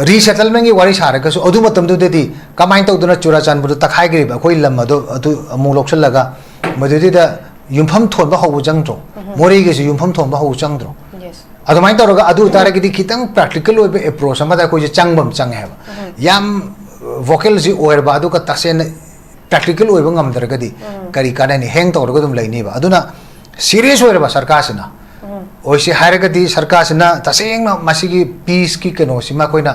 resettlement की वारी सारे का सो अधु मतम तो देती कमाई तो उधर चुरा चांद बुद्ध तखाई गरीब कोई लम्बा तो अधु मुलोक्शन लगा मधुदी दा यूंफम थोन बा हो जंग दो मोरी के यूंफम थोन बा हो जंग दो अधु माइन तो रगा अधु तारे की दिखितंग practical वे approach हम बता कोई चंग बम चंग है याम vocal जी ओर बादु का तसेन practical वे बंगम दर का दी करी काने नहीं हैंग तो रगा तुम लाइनी बा अधु ना serious ओर बा सरकार से ना ओइसे हायरगदी सरकार से ना तसेंग मसीगी पीस की कनो सिमा कोई ना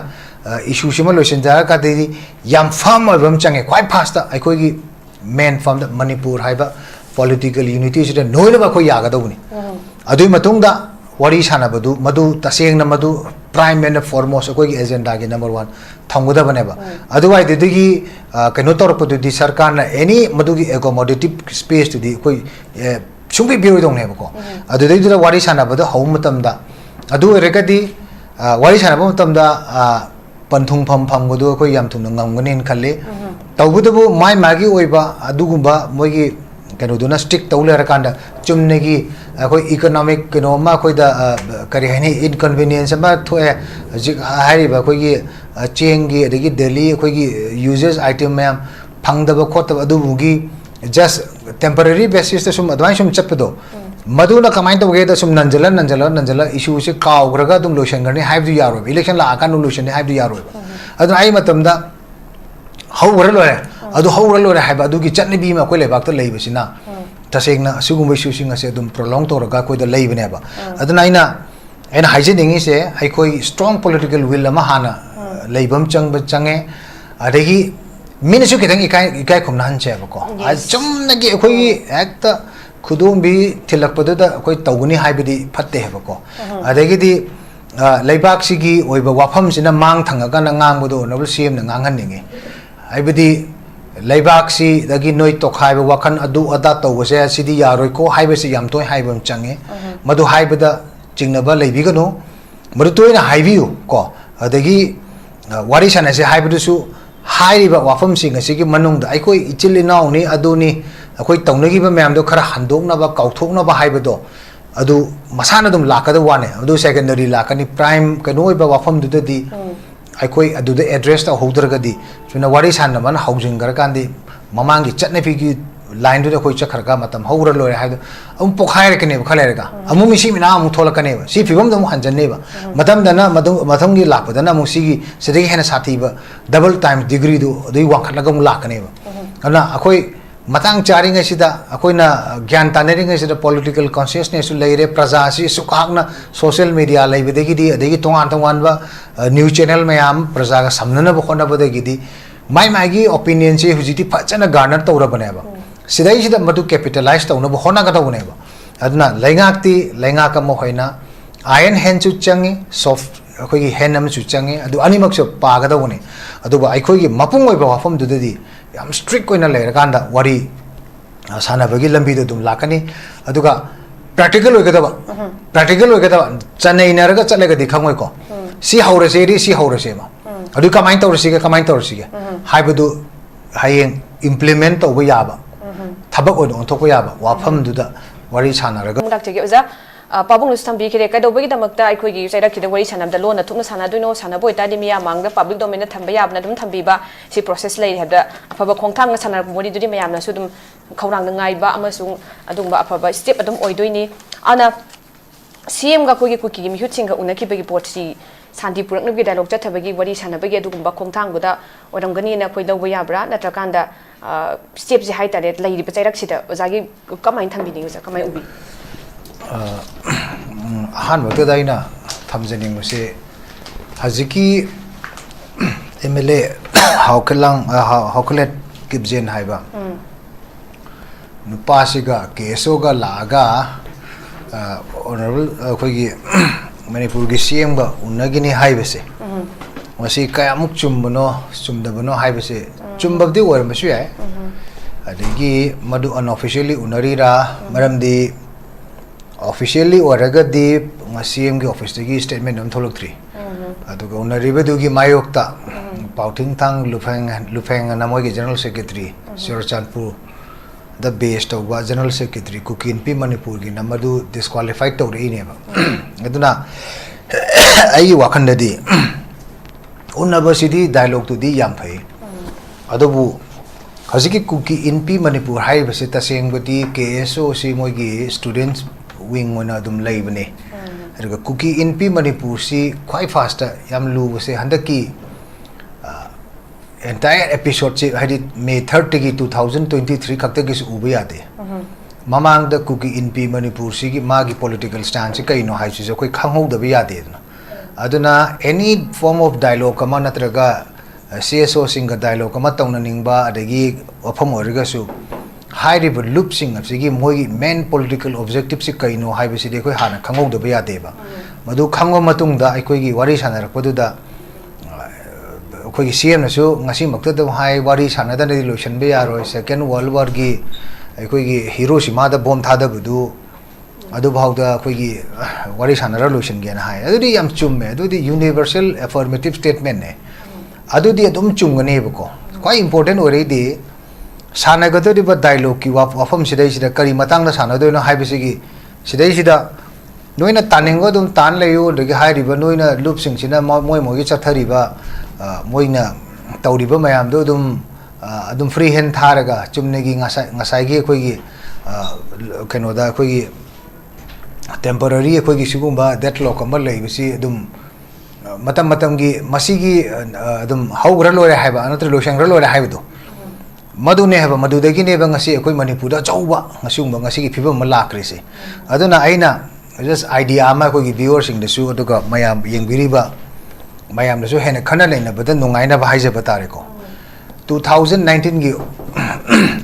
इशू सिमा लोशन जा का दे याम फार्म ओबम चंगे क्वाइट फास्ट अखोई की मेन फार्म द मणिपुर हाइबा पॉलिटिकल यूनिटी से नोइल बा कोई यागा दउनी अदुई मतुंग दा वरी साना बदु मदु तसेंग न मदु प्राइम एंड फॉरमोस्ट कोई एजेंडा के नंबर 1 थंगुदा बनेबा अदुवाई दिगी कनो तोरपदु दी सरकार ना एनी मदु की एकोमोडेटिव स्पेस दी कोई सुंबी बिरोई दौने बको अदुदैदुदा वारी सानाबदो हौ मतमदा अदु रेकदी वारी सानाबो मतमदा पंथुंग फम फमगदो अखोय याम थुन ngamgani न खल्ले तौबुदबो माय मागी ओइबा अदुगुंबा मोइगी कनोदुना स्टिक तौलेर कांदा चुमनेगी अखोय इकोनॉमिक कनोमा अखोयदा करि हैनी इनकन्वीनियंस मा थोए जिक हारिबा अखोयगी चेंगी अदगी डेली अखोयगी यूजेस आइटम मैम फंगदबा खोतबा अदुबुगी just temporary basis to some advice from Chapado. Maduna command to get some Nanjala issue is a cow, Gragadum Lucian, have the Yaro, election la Akanu Lucian, have the Yaro. I matamda how well I do how well I have a duki chutney beam a quelle back to Labisina. Tasegna, Sugum wishing as a prolonged or a gak with the Lave never. Adanaina and hygiening is a I call strong political will Mahana, Labum Chung but Change, Adegi. Ministry getting ikai kum nan che bako chum na gi khoi ekta khudum bi thilak padu da khoi tawuni haibidi phatte hebako adegi di leibak sigi oiba wafam sina mang thanga ga na ngang budo nobel cm na ngang han ningi haibidi leibak si dagi noi tok haiba wakhan adu ada taw se sidi yaroi ko haiba si yam toy haibam change madu haibada chingnaba leibi gano madu toy na haibiu ko adegi wari sana se haibidu su हाइबा वाफम सिंग असिगी मनुंग अखोई इचिल इनाउनी अदुनी अखोई तौनगिबा मैमदो खरा हंदोकनबा काउथोकनबा हाइबदो अदु मसाना दुम लाकद वाने अदु सेकेंडरी लाकनी प्राइम कनोइबा वाफम दुददी अखोई अदुदे एड्रेस ता होदरगदी सुना वारी सानमन हाउसिंग गरकांदी ममांगी चटनेफिगी लाइन दुदे कोई चखरगा मतम हौर लोरे हाइदो अम पोखायर कने खलेरगा अमु मिसी मिना अमु थोलकने सी फिबम दम हंजनेबा मतम दना मथंगी लापदना मुसिगी सदगी हेना साथीबा डबल टाइम डिग्री दु दई वाखलगम लाकनेबा अना अखोई मतंग चारिंग सिदा अखोइना ज्ञान तानेरिंग सिदा पॉलिटिकल कॉन्शियसनेस लेरे प्रजा सि सुखागना सोशल मीडिया लेबेदगी दी अदगी तोंगान तोंगानबा न्यूज चैनल मयाम प्रजा का समनना बखोना बदगी दी माई मागी ओपिनियन से हुजिति फचना गार्नर तौरा बनेबा सिदाई सिदा मधु कैपिटलाइज तौनब होना गदौनेबा अदना लैंगाक्ति लैंगाक अम होइना आयरन हैंड चु चंगे सॉफ्ट अखोगी हैंड अम चु चंगे अदु अनिमक सु पागदौने अदुबा अखोगी मपुंग ओइबा वाफम दुददी याम स्ट्रिक्ट कोइना लेरकांदा वरी सानाबगी लंबी दुम लाकनी अदुगा प्रैक्टिकल ओइगदबा चनई नरगा चलेगदी खंगोइको सी हौरसेरी सी हौरसेमा अदु कमाइन तौरसिगे हाइबदु हायेंग इम्प्लीमेंट तौबा याबा थबक ओन ओंथोको याबा वाफम दुदा वरी सानारगा मुदाक्चगे ओजा पाबुंग नुस्थामबी खिरे कदोबगी दमकता अखोगी सैराखिदा वरी सानाबदा लोना थुकना सानादुनो सानाबो इतादि मिया मांगदा पब्लिक डोमेन थंबा याबना दुम थंबीबा सि प्रोसेस लै हेबदा अफबा खोंथांग सानार मोरी दुदि मयामना सु दुम खौरांग नाइबा अमसुंग अदुंबा अफबा स्टेप अदुम ओइदोइनी आना सीएम गा कोगी कुकी मिहुतसिंग उनखिबगी पोटसी शांति पुरकनबगी डायलॉग चथबगी वरी सानाबगी अदुगुंबा खोंथांगुदा ओरंगनी ना कोइ लौबा याब्रा नत्रकांदा स्टेप से हाई तारे लैरि बचैरक्सिदा ओजागी कमाइन थंबिनी ओजा कमाइ उबी हान वक्तदाइना थमजनिंगसे हजिकी एमएलए हाउकलेट किबजेन हाइबा नुपासिगा केसोगा लागा ऑनरेबल अखोगी मणिपुर की सीएम गा उन्नगिनी हाइबसे मसी कयामुक चुम्बनो चुमदबनो हाइबसे चुम्बबदी ओरमसु याय अदगी मदु अनऑफिशियली उनरीरा मरमदी ऑफिशियली ओरगदी सीएम की ऑफिस की स्टेटमेंट हम थोलक्त्री अदुगा उनरीबदुगी मायोक्ता पाउथिंग थांग लुफेंग नमोगी जनरल सेक्रेटरी सिरचानपुर the best of general secretary Kuki Inpi Manipur की नमदु डिस्क्वालिफाइड तौरइनेबा अदुना आई वाखंडदी unnabasidi dialogue to di yam phai adobu haziki Kuki Inpi Manipur hai base taseng bati KSO si moi gi students wing mona dum leibane aduga Kuki Inpi Manipur si quite fast yam lu base handaki entire episode si hadi May 30 ki 2023 khakta gi uba yade mamang da Kuki Inpi Manipur si gi magi political stance kai no hai si koi khanghou da bi yade aduna any form of dialogue kama natraga CSO singa dialogue kama tawna ningba adagi wafam origa su high river loop sing apsigi moi main political objective si kai no hai bi si de koi hana khanghou da bi yade ba madu khangwa matung da ai koi gi wari sanarak padu da koi gi CM na su ngasi makta da hai wari sanada na resolution be yaro second world war gi ai koi gi Hiroshima da bomb tha da budu adu bhauda koi gi wari sanara resolution gi na hai adu di yam chumme adu di universal affirmative statement ne adu di adum chungane bako quite important ore di sana ga to di ba dialogue ki wafam sidai sida kari matang na sana do na hai bisigi sidai sida noina taningo dum tan layu de hai riba noina loop sing sina moi moi gi chathari ba moina tawriba mayam do adum free hand tharaga chumne gi ngasai gi koi gi keno da koi gi temporary koi gi sigumba deadlock amal lei bisi adum matam gi masigi adum haugra lore haiba anatra loshang ra lore haiba do madu ne haba madu dagi ne ba ngasi koi Manipur da chauba ngasumba ngasi gi phibam malakri se aduna aina just idea ama koi gi viewers sing da su aduga mayam yengbiriba mayam da su hena khana leina bada nungaina ba haije batare ko 2019 gi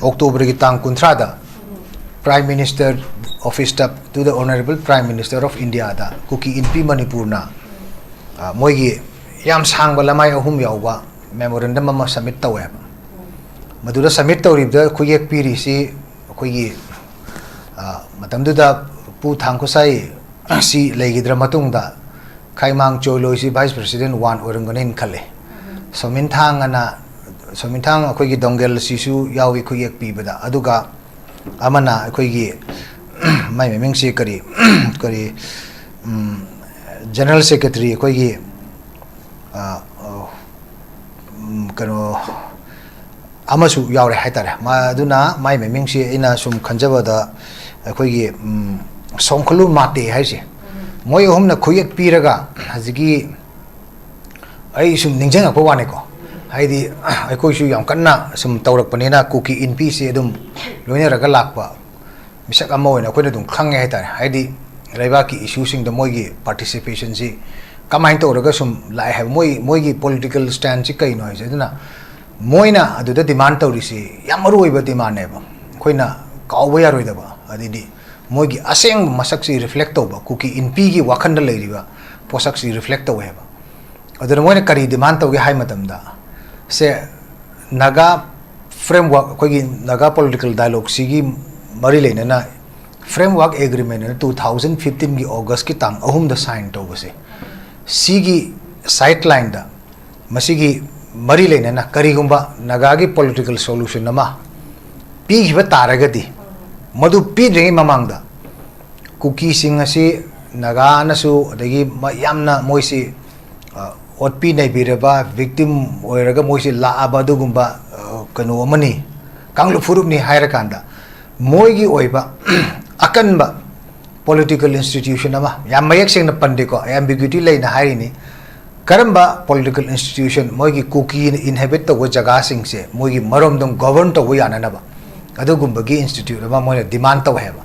October gi tang kunthra da Prime Minister office step to the Honorable Prime Minister of India da Kuki Inpi Manipur na moi gi yam sang ba lamai ahum yauba memorandum ama submit tawe madura submit tawrib da khuyek piri si khoi gi matam da pu thang ko sai si legidra matung da Khaimang Choloi si Vice President Wan Oranganin khale somin thang akhoi gi dongel sisu yawi khuyek pi bada aduga amana akhoi gi mai memeng si kari General Secretary akhoi gi kano amasu yaure haitare ma aduna mai memeng si ina sum khanjaba da akhoi gi songkhulu mate haise moi homna khuyek piraga hazigi ai sum ningjang akwa wane ko haidi aikoi su yam kanna sum tawrak panina Kuki Inpi si adum loina raga lakpa misak ama oina koina dum khange haitare haidi raiba ki issue sing da moi gi participation si kamain tawraga sum lai have moi gi political stand si kai no haise aduna moina aduda demand tawri si yamaru oiba demand ne ba koina kawba yaroi da ba adidi moi gi aseng masak si reflect tawba Kuki Inpi gi wakhanda leiriba posak si reflect taw heba aduna moina kari demand tawge hai matam da se naga framework koi gi naga political dialogue si gi mari leina na framework agreement na 2015 gi August ki tang ahum da sign tawbase si gi sideline da masigi mari leina na kari gumba naga gi political solution nama pi gi ba taragadi madu pi dringi mamangda Kuki sing asi naga nasu adagi yamna moisi otpi nei biraba victim oiraga moisi la abadu gumba kanu amani kanglu furup ni haira kanda moigi oiba akanba political institution ama yam mayak sing na pandiko ambiguity leina hairi karamba political institution moigi Kuki inhabit to jaga sing se moigi marom dong govern to yana na ba adugumba gi institute ama moina demand to heba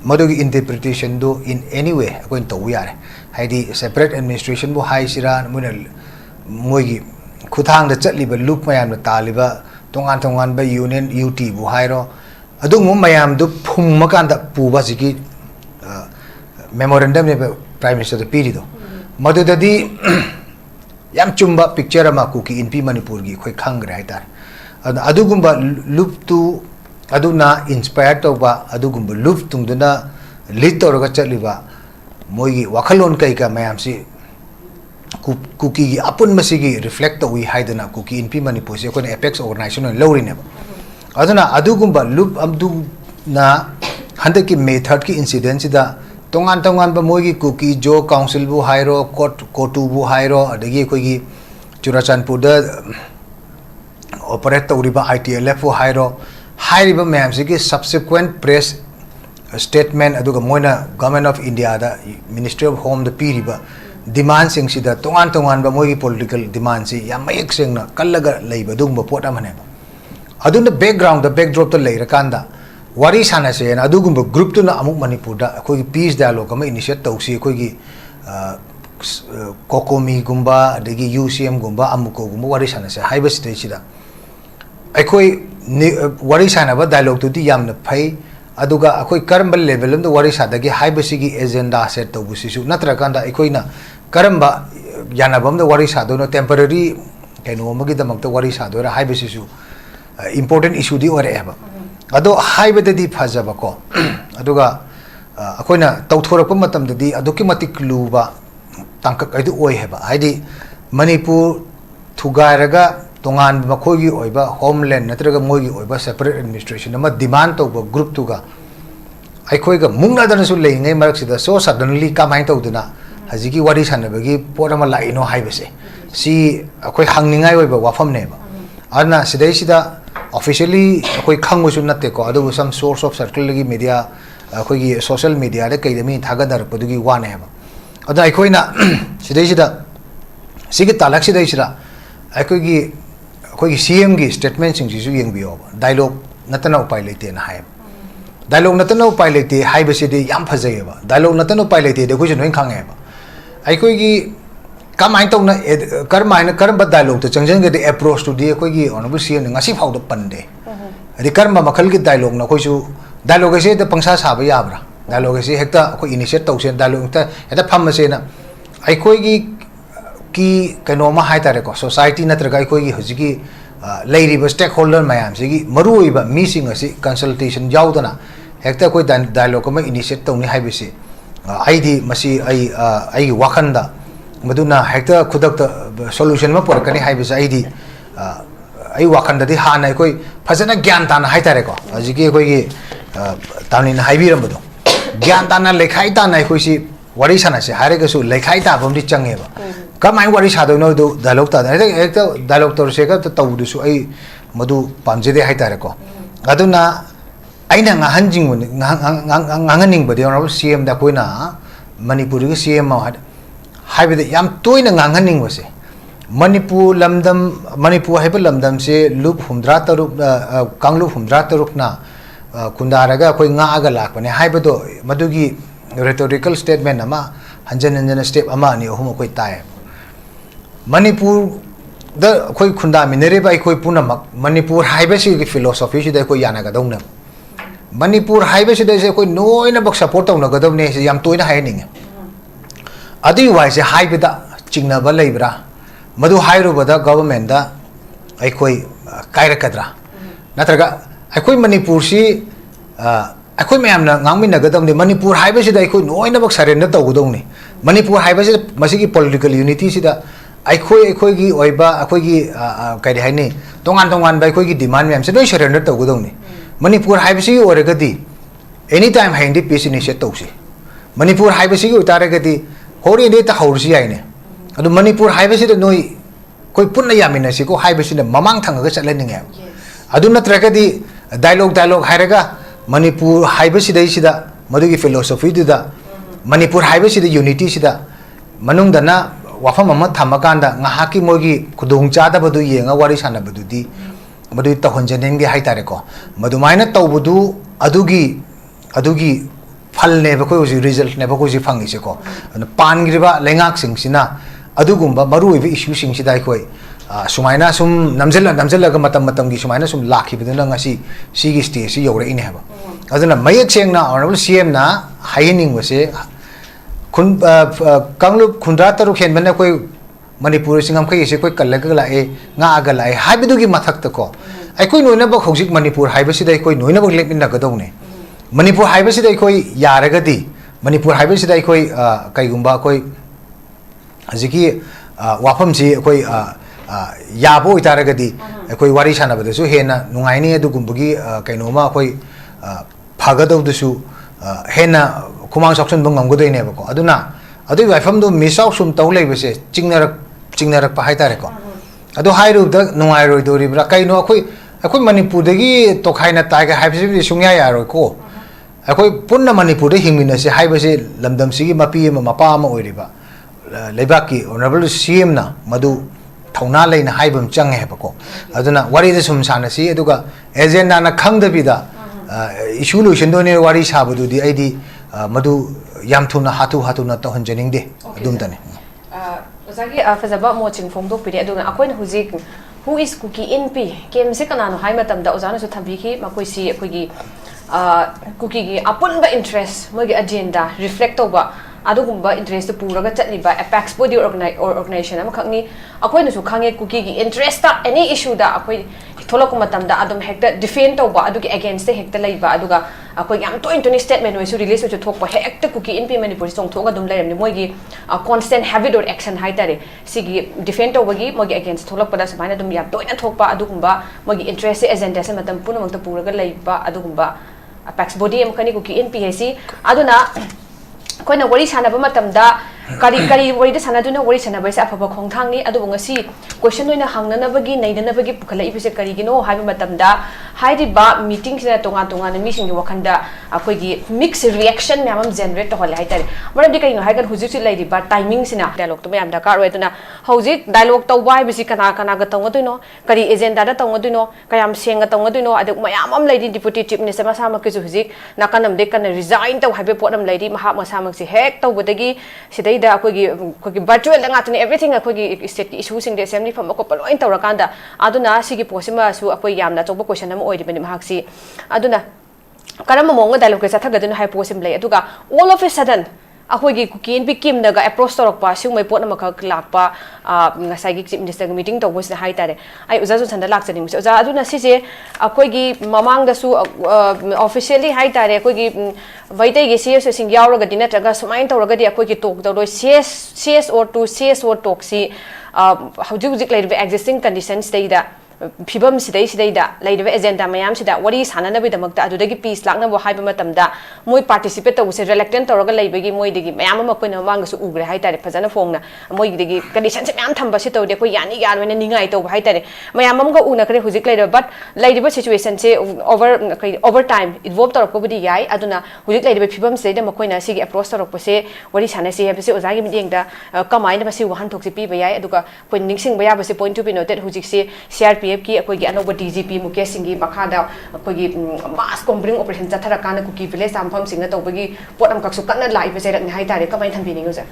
madu gi interpretation do in any way going to we are haidi separate administration bu hai sira moina moigi khuthang da chatli ba loop mayam da taliba tongan ba union UT bu hairo adung mayam du phum makan da puba sigi memorandum ne Prime Minister da piri do madu da di yam chumba picture ama Kuki Inpi Manipur gi khoi khangre haitar adugumba loop tu aduna inspired tawba adugumba loop tungduna lead tawraga chatliba moigi wakhalon kai ka mayam si Kuki gi apun masigi reflect tawi haidana Kuki Inpi Manipur se kone apex organization lori ne aduna adugumba loop amdu na handaki May 3 ki incident da tongan tongan ba mogi Kuki Jo Council bu hairo kotu bu hairo adagi koigi Churachandpur da operate tawriba ITLF bu hairo hairiba ma'am sigi subsequent press statement aduga moina Government of India da Ministry of Home da piriba demand sing sida tongan tongan ba mogi political demand si yam mayek sing na kallaga leiba dungba pot amane aduna background the backdrop to leira kanda wari sana se na adugumba group to na amuk Manipur da koi peace dialogue ama initiate tausi koi gi kokomi gumba degi UCM gumba amuko gumba wari sana se haiba site sida akoi wari sana ba dialogue to di yamna phai aduga akoi karamba level am wari sada gi haiba sigi agenda set to busisu natra kanda akoi na karamba yanabam da wari sado no temporary kaino magi damak to wari sado ra haiba sisu important issue di ore eba ado haiba de di phajaba ko aduga akoina tawthorap matam de di aduki matik luba tangkak aidu oi heba haidi Manipur thugairaga tongan makhogi oiba homeland natraga mogi oiba separate administration ama demand to group tuga aikoi ga mungna dana su lei ngai marak sida so suddenly kamai to duna haziki wari sanabagi porama laino haibase si akoi hangningai oiba wafam neba ana sidai sida officially akoi khangmusu natte ko adu some source of circle gi media akoi gi social media de kaidami thagadar padugi wane heba adu akoi na sidai sida sigi talak sidai sida akoi gi CM gi statement sing ji su yengbiyo dialogue natana upai leite na hai dialogue natana upai leite haiba sidi yam phajai ba dialogue natana upai leite de ko jin khang heba akoi gi kamain tong na karmain karamba dialogue to changjang ge approach to the koi gi honorable CM ngasi phau do pande adi karma makhal gi dialogue na koi su dialogue se de pangsa sa ba ya bra dialogue se hekta koi initiate tau se dialogue ta eta pham se na ai koi gi ki kaino ma hai tare ko society na tra koi gi hojigi leiri ba stakeholder mayam se gi maru iba meeting asi consultation yaw dana hekta koi dialogue ma initiate tau ni hai bi se ai di masi ai wakhanda maduna hekta khudak solution ma por kani haibisa aidi ai wakhanda di hana koi phajana gyan tan hai tare ko ajiki koi gi tamni na haibi ram bodo gyan tan na lekhai ta nai koi si wari sana se hare ga su lekhai ta bom di change ba kamai wari sa do no do dialogue ta hekta dialogue tor se ka ta du su ai madu pamje de hai tare ko aduna aina nga hanjing nganganing bodi honorable CM da koi na Manipur gi CM ma haibida yam toina nganganing wase Manipur lamdam Manipur haiba lamdam se loop humdra taruk kangloop humdra taruk na kundaraga koi nga aga lakbane haibido madugi rhetorical statement ama hanjan step ama ni ohum koi tai Manipur da koi khunda minere bai koi punamak Manipur haiba si philosophy si da koi yana ga dongna Manipur haiba si da se koi noina bak support tawna ga dawne se yam toina haining otherwise haibida chingna ba leibra madu hairu bada government da aikoi kairakadra natraga aikoi Manipur si aikoi mayam na ngangmin na gadam ni Manipur haiba si da aikoi noina bak surrender tawgudong ni Manipur haiba si masigi political unity si da aikoi gi oiba aikoi gi kaidi haini tongan ba aikoi gi demand mayam si noi surrender tawgudong ni Manipur haiba si oregadi anytime haindi peace initiate tawsi Manipur haiba si utaragadi hori ne ta haursi aine adu Manipur haiba si da noi koi punna yamina si ko haiba si na mamang thang ga chatlening ya adu natraga di dialogue hairaga Manipur haiba si dai si da madugi philosophy du da Manipur haiba si da unity si da manung dana wafam amma thamakanda ngahaki mogi khudung chada badu yenga wari sana badu di madu ta honjanen ge haitare ko madu maina tawbudu adugi phal ne ba ko result ne ba ko ji phangi se ko pan griba lengak sing sina adugumba maru wi issue sing sidai koi sumaina sum namjela ga matam gi sumaina sum lakhi biduna ngasi sigi stage si yore ine haba aduna mayek sengna honorable CM na haining wase kun kanglup khundra taru khen bana koi Manipur singam kai se koi kallaga la e nga aga la e haibidu gi mathak ta ko ai koi noina ba khojik Manipur haiba sidai koi noina ba lek na ga dawne Manipur haiba sidai koi yaragadi Manipur haiba sidai koi kaigumba koi haziki wafam si koi yabo itaragadi koi wari sana ba su hena nungaini adu gumbagi kainoma koi phagadaw dusu hena kumang section bang ngam godoi ne ba ko aduna adu waifam do miss out sum taw lei bese chingnarak pa hai tare ko adu hai ru da nungai roi do ri bra kai no akhoi manipur dagi to khai na tai ga hai bese sungya ya roi ko akhoi punna manipur de hingmina se hai bese lamdam sigi mapi ma mapa ma oi ri ba leibaki honorable cm na madu thona leina haibam chang he ba ko aduna wari de sum sana si aduga agenda na khang da bi da issue solution do ne wari sabu du di aidi madu yam thuna hatu na to hanjaning de adum tane ozagi fazaba mo ching phong do pide aduna akoin hujik who is Kuki Inpi kem se kana no hai matam da ozana su thambi ki makoi si akoi gi Kuki gi apun ba interest mo gi agenda reflect over adugumba interest puraga chatliba apex body organization am khangni akoi na su khange Kuki gi interest ta any issue da akoi tholok matam da adum hekta defend toba adugi against the hekta leiba aduga akoi yam to into statement we su release chu thok pa hekta Kuki Inpi Manipur song thoga dum lairam ni moi gi constant habit or action haitare sigi defend toba gi moi gi against tholok pada samaina dum yam to ina thok pa adugumba moi gi interest agenda se matam puna mangta puraga leiba adugumba apex body am khani Kuki Inpi hesi aduna koina wari sana ba matam da kari wari da sana duna wari sana ba sa phaba khongthang ni adu ngasi question oina hangna na bagi naina na bagi pukhala ipise kari gino haiba matam da haidi ba meeting sina tonga na meeting wakhanda akoi gi mix reaction myamam generate to hole haitare maram di kai no haigan hujik si laidi ba timing sina dialogue to myam da kar we tuna hojik dialogue to wai bisi kana ga tonga duino kari agenda da tonga duino kayam senga tonga duino adu mayamam laidi deputy chief minister ma sama ke hujik nakanam de kana resign to haibe potnam laidi maha ma sama si hek to bodagi sidai da akoi gi virtual da ngatuni everything akoi gi state issue sing de assembly from ko paloin tawrakanda aduna sigi posima su akoi yamna choba question am oi dibani mahaksi aduna karama monga dialogue ke sathagadun hai posim lei aduga all of a sudden akoi gi Kuki Inpi kim daga approach torok pa sing mai pot na makak lakpa ngasai gi chief minister meeting to bos hai tare ai uza ju thanda lak chani mu uza aduna sije akoi gi mamang da su officially hai tare akoi gi vaitai gi cs sing yauraga dina taga sumain tawraga di akoi gi tok do cs or to cs or tok si hujik lai existing conditions stay da phibam sidai da leidawe agenda mayam sida wari sanana bi damakta adudagi peace lakna bo haiba matamda moi participate to se reluctant toroga leibagi moi digi mayam ma koina wanga su ugre haitare phajana phongna moi digi condition se mayam thamba si to de ko yani yan wena ningai to haitare mayam am ga una kare hujik leidawe but leidawe situation se over time involve torok ko budi yai aduna hujik leidawe phibam se de makoina sigi approach torok po se wari sana se habe se ozagi mideng da kamaina ba si wahan thok si pi ba yai aduga ko ningsing ba ya ba se point to be noted hujik se CRPF ki akoi gi anoba DGP Mukesh Singh gi bakada akoi gi mass combring operation chathara kana Kuki village sampham singna to bagi pot am kaksu kanna lai pe serak ni hai tare kamai thambi ningu ja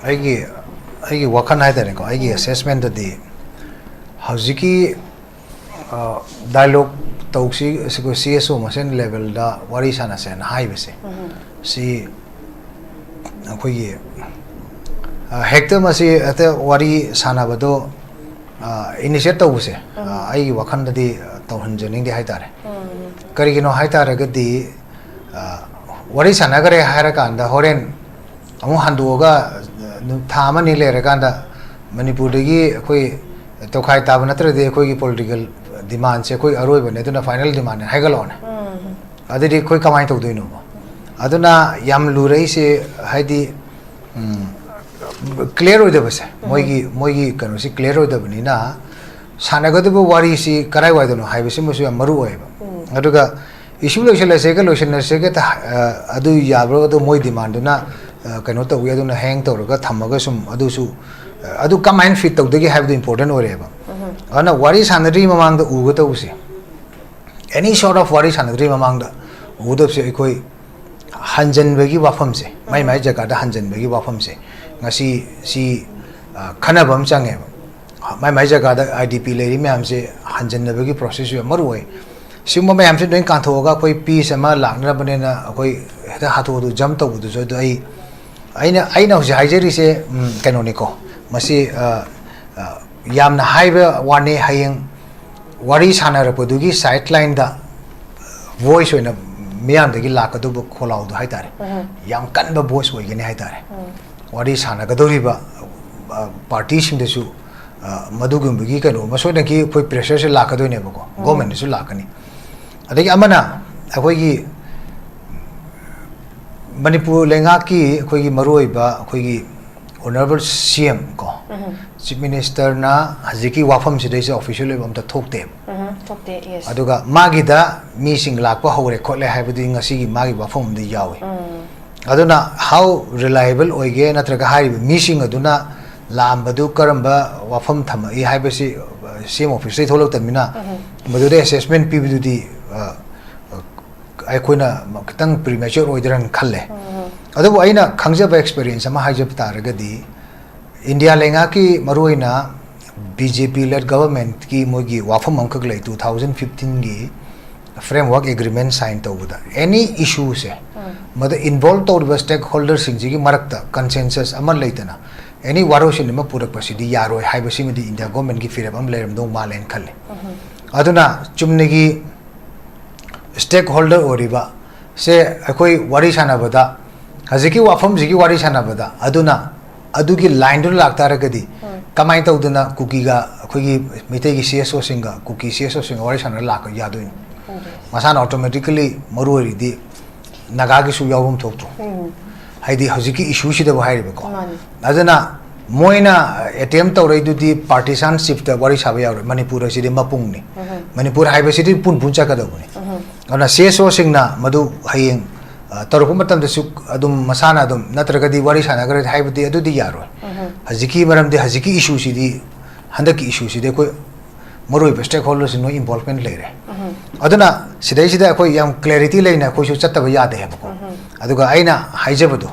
aigi wakhan hai tare ko aigi assessment di haujiki dialogue tausi siko CSO masen level da wari sana sen hai bese si akoi gi hector masi ate wari sana bado initiate to buse ai wakhan di to hanjaning di haitare kari gino haitare gadi wari sana gare haira kanda horen amu handuoga thama ni le rekanda manipur gi koi to khai ta banatra de koi gi political demand se koi aroi bane tuna final demand haigalone adidi koi kamai to doino aduna yam lurei se haidi clear hoida base moigi kanu si clear hoida bani na sanagadu wari si karai waidano haibisi musu maru oiba aduga issue lotion se ta adu yabro adu moi demand na kanu to wi aduna hang to ga thamaga sum adu su adu combine fit to degi have the important oreba ana wari sanadri mamang da uga to usi any sort of wari sanadri mamang da udap se koi hanjan bagi wafam se mai jaga da hanjan bagi wafam se ngasi si khanabam change mai jaga da IDP leri myam se hanjan bagi process yu maroi simma myam se doing kanthoga koi piece ama lakna banena koi heta hatho du jam to du so do aina ho haijeri se canonico masi yamna haiba wane hayeng wari sanara podugi sideline da voice oina miyam dagi lakadu bu kholau du haitare yam kan ba voice oi gene haitare wari sana gadori ba party sing de su madugum bigi kanu maso na ki koi pressure se lakadu ne ba ko government su lakani adagi amana akoi gi Manipur lenga ki khoi gi maroi ba khoi gi honorable CM ko chief minister na haziki wafam sidai se official lebam ta thokte thokte yes aduga magi da mi sing lakpa hore khole haibudi ngasi gi magi wafam de yawi aduna how reliable oige natraga hari mi sing aduna lambadu karamba wafam thama I haibasi CM office tholok tamina madu de assessment pbdu di ai koina kitang premature oidaran khalle adu aina khangjaba experience ama haijab taragadi India lenga ki maruina BJP led government ki mogi wafam amkak lai 2015 gi framework agreement sign tawuda any issue se mada involved to stakeholders sing gi marakta consensus ama leitana any waroshin ma purak pasidi yaroi haibasi medi India government gi firab am leram do malen khalle aduna chumnegi stakeholder oriba se akoi wari sana bada haziki wafam jigi wari sana bada aduna adugi line do lakta ragadi kamai tawduna kuki ga akoi gi mite gi CSO singa kuki CSO singa wari sana lak yaduin masana automatically maruri di naga gi su yawum thokto haidi haziki issue sida ba hairiba ko aduna moina attempt tawrai du di partisanship ta wari sabe yaw Manipur sidi mapung ni Manipur haiba sidi pun puncha ka dabuni ana CSO singna madu hayeng tarupu matam da su adum masana adum natraga di wari sana gar haibdi adu di yaro haziki maram de haziki issue sidi handaki issue sidi ko maroi stakeholders no involvement leire aduna sidai sida ko yam clarity leina ko su chattaba yade he ko aduga aina haijabadu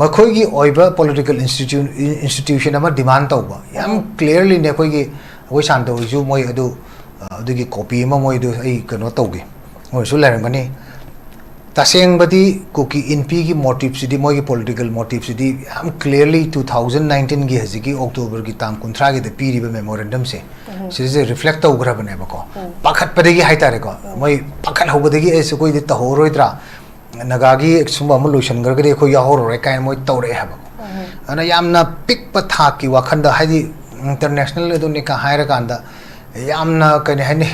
makhoi gi oiba political institution ama demand tawba yam clearly ne ko gi oi santo ju moi adu adugi copy ma moi du ai kano tawgi moi su lerangani taseng badi Kuki Inpi ki motive sidi moi ki political motive sidi am clearly 2019 gi haziki October gi tang kuntra gi de piri ba memorandum se se reflect taw gra bane ba ko pakhat padegi haitare ko moi pakhat hobadegi ai se koi de ta horoidra nagagi sumba mu lotion gar gari ko ya horoi kai moi tawre ha ba ana yamna pik pa tha ki wakhanda haidi international edu ne ka haira kanda yamna kani hani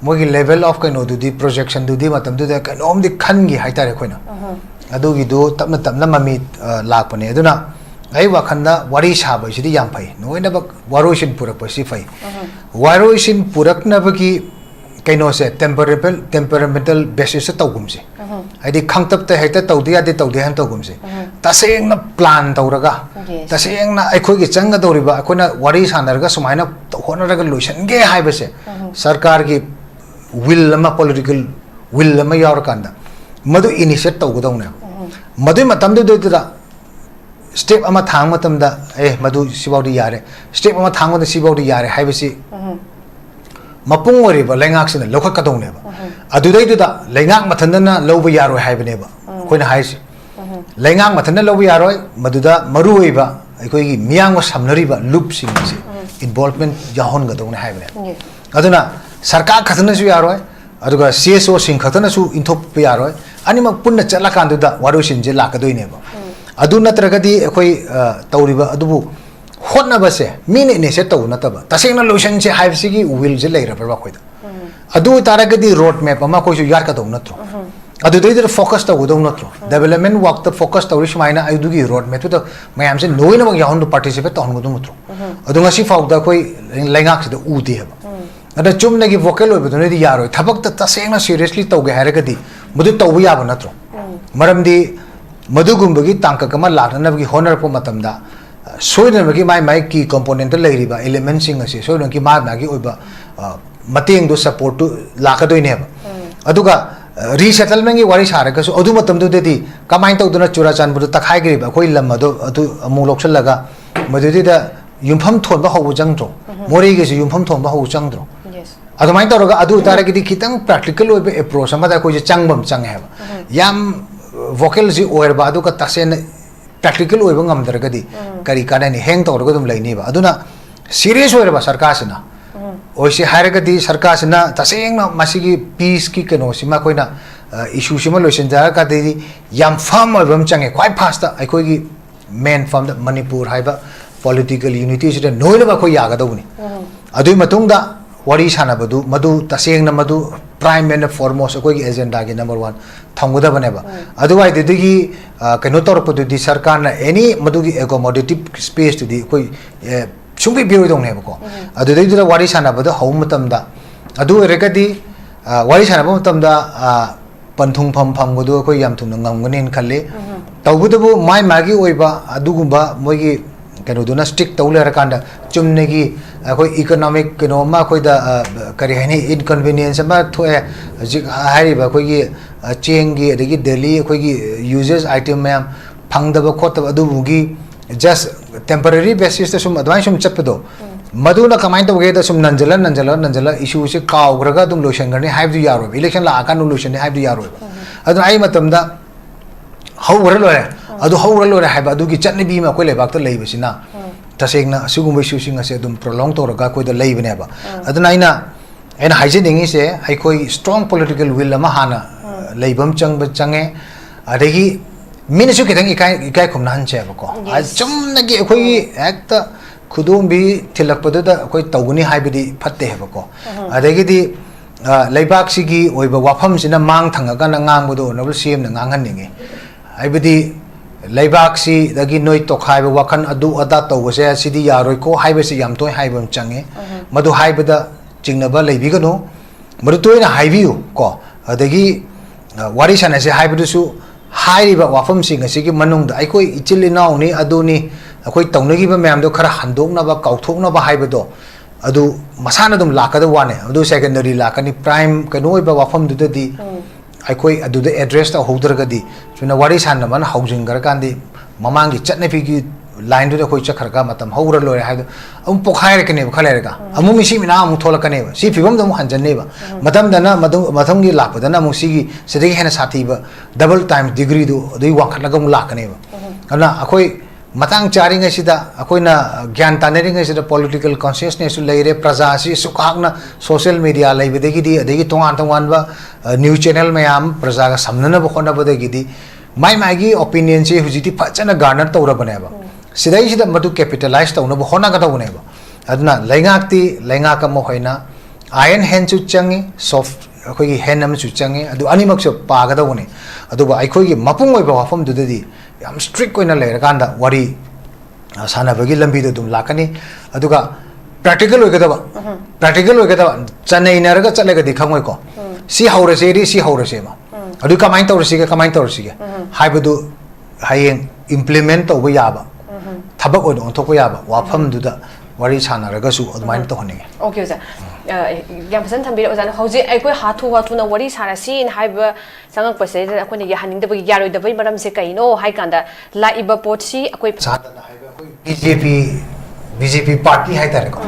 mogi level of kaino du di projection du di matam du da kanom di khan gi haitare khoina adu gi du tapna mami lakpane aduna ai wakhanda wari saba sidi yam phai noina ba waroshin purak pa si phai waroshin purak na ba ki kaino se temperamental basis se tawgum se adi khangtap ta heta tawdi adi tawdi han tawgum se taseng na plan tawraga taseng na akhoi gi changa doriba akhona wari sanarga sumaina honaraga lotion ge haiba se sarkar gi will ama political will ama yaur kanda madu initiate tawgodawna madu matam du da step ama thang matam da madu sibawdi yare step ama thang da sibawdi yare haibasi mapung ori ba lengak sina lokha kadawne ba adudai da lengak mathanna lawba yaro haibane ba koina haisi lengak mathanna lawba yaro maduda maru oi ba aikoi gi miyang wa samnari ba loop sing se involvement jahon gadawne haibane aduna sarkar khathana su yaro aduga CSO sing khathana su inthop yaro anima punna chala kandu da waru sinje lakadoine ba adu natragadi akoi tawriba adubu hotna base mine ne se taw na taba tasengna lotion se haibsi gi will je leira ba khoida adu taragadi road map ama ko su yar ka daw natro adu de focus taw daw natro development work ta focus taw ri maina adu gi road map to mayam se noina ba yawn to participate to hon natro adu ngasi faw da koi lengak se u de ba ada chumna gi vocal oi ba ne di yaro thabak ta tasengna seriously taw ge haragadi mudu taw ya ba natro maram di madugumba gi tangka kama lakna gi honor po matam da soina magi mai ki component leiri ba element sing ase soina ki ma gi oiba mateng do support to lakadoi ne ba aduga resettlement gi wari sare ka so adu matam do de kamai to duna chura chan bu takhai gi ba koi lam adu amu loksal laga madudi da yumpham thon ba hobu jang tro mori gi yumpham thon ba hobu jang tro adu mai to adu tara gi kitang practical oiba approach ama da ko je changbam chang he ba yam vocal ji oir ba adu ka tasen practical oiba ngam daragadi kari kana ni hang tawrga dum laini ba aduna serious oira ba sarkar sina oisi haragadi sarkar sina tasengna masigi peace ki kano sima koina issue sima lotion jar ka de yam farm oibam change quite fast ai koi gi main from the Manipur haiba political unity sida noina ba koi yaga dawni adui matung da wari sana badu madu tasengna madu prime and foremost koi agenda gi number 1 thamguda baneba otherwise digi kano torpo di sarkar na any madugi accommodative space to di koi sumbi biro dong neba ko adu dei wari sana bada home tamda adu regadi wari sana ba tamda panthung pham pham gudu koi yam thung ngamgani in khalle tawbudu mai magi oiba adugumba moigi kano duna stick tawle rakanda chumne gi koi economic kano ma koi da kari hani inconvenience ma thoe hari ba koi gi cheng gi adagi daily koi gi uses item ma phangdaba khotaba adu bugi just temporary basis ta sum advance sum chapdo maduna kamai to ge da sum nanjala issue se kaw graga dum lotion garni have du yaro election la akan lotion have du yaro adu ai matam da hawra lo adu hawra lo ha ba adu gi chatni bi ma koi le bak ta lei bisina tasengna sigum issue sing ase dum prolong to raga koi da lei bne ba aduna ina hygiene se ai koi strong political will ma hana leibam chang ba change adagi minasu kitang ikai khum nan che ba ko chum na gi koi ekta khudum bi thilak pa da koi tawguni haibidi phatte ba ko adagi di leibak sigi oiba wafam sina mang thanga ga na ngang bodo nobel cm na ngang han ningi haibidi leibak si dagi noi to khai ba wakan adu ada to se sidi yaroi ko haibe si yam toy haibam change madu haibada chingna ba leibi gano madu toy na haibiu ko adagi wari sana se haibidu su hairiba wafam sing asigi manung da ai koi ichili naw ni aduni akoi tawnagi ba mayam do khara handokna ba kauthokna ba haibado adu masana dum lakada wane adu secondary lakani prime kanoi ba wafam du di ai koi adu de address ta hodraga di chuna wari san man housing gar kandi mamangi chatne fi gi line du de koi chakharga matam howra lore haido pokhaire kane khale ga amu mi si mina amu thola kane ba si fibam dum hanjanne ba matam dana matham gi lakpa dana mu si gi sedegi hena sathi ba double time degree du dei wakhatlaga mu lakane ba ana akoi matang charing asida akoina gyan tanering asida political consciousness leire praja si sukhakna social media leibedegi di adegi tongan ba news channel mayam praja ga samnana ba khona badegi di mai gi opinion si hujiti phachana garner tawra bane ba sidai sida madu capitalize tawna ba khona ga tawne ba aduna laingak mo hoina iron hand chu changi soft akoi gi hand am chu changi adu animak so pa ga tawne adu ba ai khoi gi mapung oi ba wafam du di yam strict koina leira kanda wari sana bagi lambi do dum lakani aduga practical oigada chanai naraga chalega dikhangoi ko si haure se ma adu kamai tawrsi ga haibadu hayeng implement to yaba thabak on thok yaba wafam du da wari sana raga su admain to honinge okay sir yam pasan thambi ozan hoji ai koi hathu na wari sara sin haiba sangak pase da akoi ya haning da bagi yaroi da bai maram se kaino hai kanda la iba potsi akoi chata na haiba akoi BJP party hai tare ko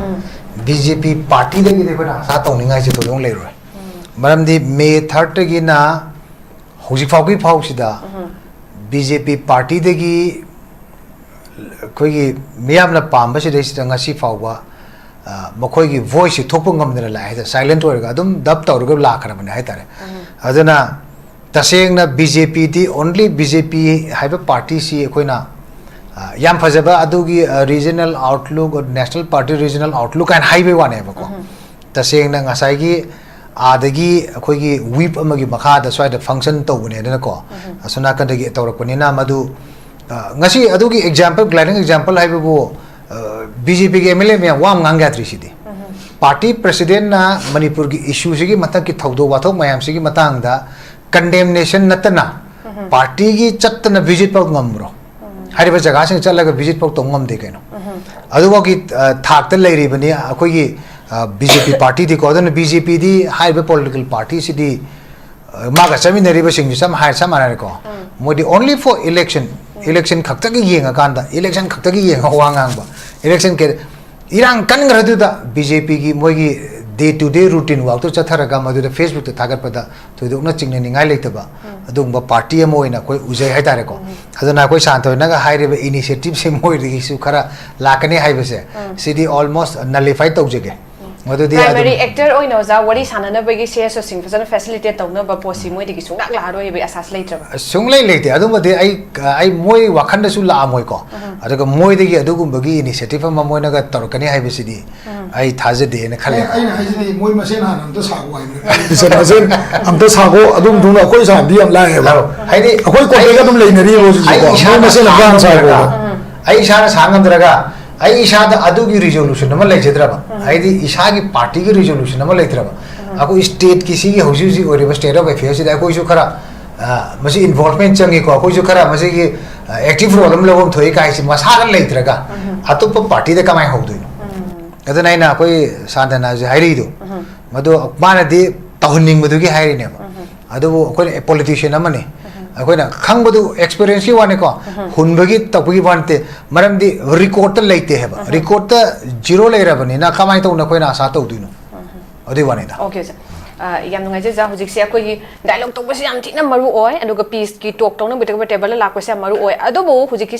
BJP party de gi de na sa tong ningai se to dong le ro maram di May 3 gi na hoji phau sida BJP party de gi koi gi miyam na pamba se de sida ngasi phau ba मखोई की voice थोप ngam la hai silent orga adum dab tawrga la khara bane hai tare aduna taseng na BJP di only BJP hai ba party si koina yam phajaba adugi regional outlook or national party regional outlook and highway one hai ba ko taseng na ngasai gi adagi khoi gi whip amagi makha da swai da function to bune na ko asuna kan dagi tawrakpani na madu ngasi adugi example gliding example hai ba bo BJP के MLA में वाम ngang three सीधी party president ना मणिपुर की issue से की मतलब कि थौदो वाथो मयाम से की मतंग दा कंडेमनेशन नतना पार्टी की चत्तना विजिट पर ngambro hari ba jaga sing chalaga visit पर तो ngam दे केनो अदुवा की थाक त लेरी बनी अखोई की BJP पार्टी दी को दन BJP दी हाई बे पॉलिटिकल पार्टी सी दी मागा समिनरी बे सिंग सम हाई सम आने को मोदी only for election खक्ता की येंगा कांदा election खक्ता की येंगा वांगांग बा election के इरांग कन गरदु दा BJP की मोगी day to day routine वाक तो चथरगा मदु दा Facebook ते थागत पदा तो दोना चिंगने निंगाई लेतबा अदुंबा पार्टी मोइना कोई उजै है तारे को अदना कोई शांतो नगा हाइरे इनिशिएटिव से मोइ रिसु खरा लाकने हाइबसे सिटी ऑलमोस्ट नलिफाई तौजगे primary actor oi no za wari sanana bagi share so sing fazana facilitate tawna ba posi moi digi sungnak la ro be asas leitra sunglai leite adu made ai moi wakhanda su la moi ko adaga moi degi adu gumbagi initiative ma moi na ga torkani haibe sidi ai thaje de na khale ai na haji moi masen han am to sago ai sen masen am to sago adum duna koi sa bi am la he ba haidi koi ko ga dum leina ri ro ji ko moi masen am sago ai ishana sangam draga ai ishada adu gi resolution ma lai jedra ba haidi isha gi party gi resolution ma lai tra ba ako state ki si gi hoju ji ore ba state of affairs da koi su khara masi involvement changi ko koi su khara masi gi active role am lawam thoi kai si masa ga lai tra ga atu party da kamai ho du adu nai na koi sadana ji hairi do madu mana de tahunning madu gi hairi ne adu koi politician amane अखोना खंगबदु experience की वाने को हुनबगी तपगी बनते मरम the record त लेते है रिकॉर्ड त जीरो ले रहा बने ना कमाई तो नकोई ना आसा तो दुनो अदि वाने दा ओके सर याम नुंगाई जे जा हुजिक से अखोई डायलॉग तो बस याम थिना मरु ओय अदुगा पीस की टॉक टॉक न बिटक टेबल ला को से मरु ओय अदुबो हुजिक